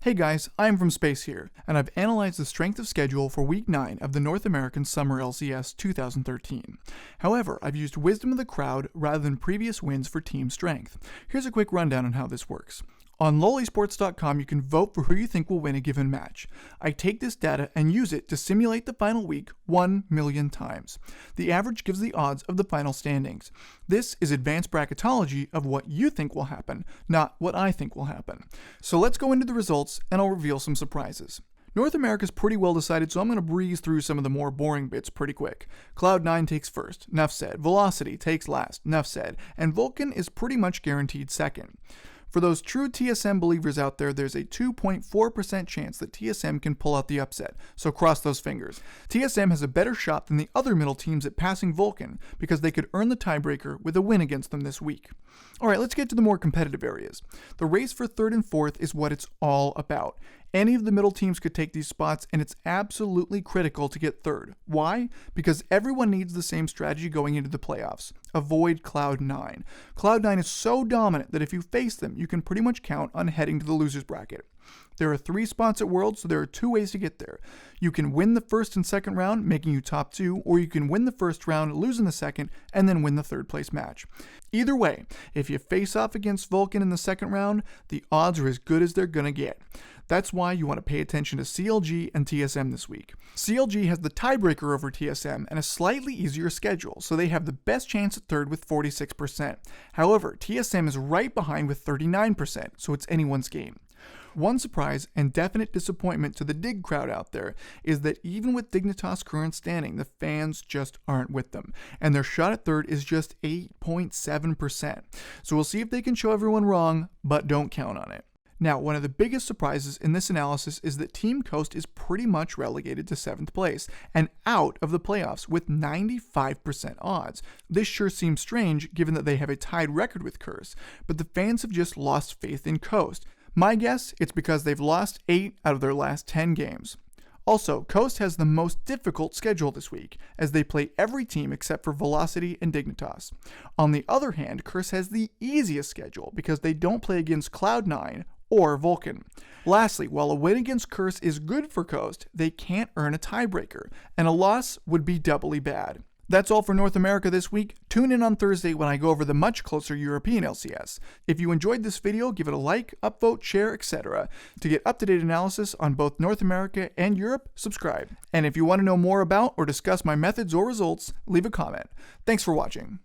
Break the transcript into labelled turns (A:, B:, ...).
A: Hey guys, I'm from Space here, and I've analyzed the strength of schedule for Week 9 of the North American Summer LCS 2013. However, I've used wisdom of the crowd rather than previous wins for team strength. Here's a quick rundown on how this works. On lowlysports.com, you can vote for who you think will win a given match. I take this data and use it to simulate the final week 1 million times. The average gives the odds of the final standings. This is advanced bracketology of what you think will happen, not what I think will happen. So let's go into the results and I'll reveal some surprises. North America's pretty well decided, so I'm going to breeze through some of the more boring bits pretty quick. Cloud9 takes first, nuff said. Velocity takes last, nuff said. And Vulcan is pretty much guaranteed second. For those true TSM believers out there, there's a 2.4% chance that TSM can pull out the upset, so cross those fingers. TSM has a better shot than the other middle teams at passing Vulcan because they could earn the tiebreaker with a win against them this week. Alright, let's get to the more competitive areas. The race for third and fourth is what it's all about. Any of the middle teams could take these spots, and it's absolutely critical to get third. Why? Because everyone needs the same strategy going into the playoffs. Avoid Cloud9. Cloud9 is so dominant that if you face them, you can pretty much count on heading to the losers bracket. There are 3 spots at Worlds, so there are 2 ways to get there. You can win the first and second round, making you top 2, or you can win the first round, lose in the second, and then win the third place match. Either way, if you face off against Vulcan in the second round, the odds are as good as they're gonna get. That's why you want to pay attention to CLG and TSM this week. CLG has the tiebreaker over TSM and a slightly easier schedule, so they have the best chance at third with 46%. However, TSM is right behind with 39%, so it's anyone's game. One surprise and definite disappointment to the Dig crowd out there is that even with Dignitas' current standing, the fans just aren't with them, and their shot at third is just 8.7%. So we'll see if they can show everyone wrong, but don't count on it. Now, one of the biggest surprises in this analysis is that Team Coast is pretty much relegated to 7th place and out of the playoffs with 95% odds. This sure seems strange given that they have a tied record with Curse, but the fans have just lost faith in Coast. My guess, it's because they've lost 8 out of their last 10 games. Also, Coast has the most difficult schedule this week, as they play every team except for Velocity and Dignitas. On the other hand, Curse has the easiest schedule because they don't play against Cloud9 or Vulcan. Lastly, while a win against Curse is good for Coast, they can't earn a tiebreaker, and a loss would be doubly bad. That's all for North America this week. Tune in on Thursday when I go over the much closer European LCS. If you enjoyed this video, give it a like, upvote, share, etc. To get up-to-date analysis on both North America and Europe, subscribe. And if you want to know more about or discuss my methods or results, leave a comment. Thanks for watching.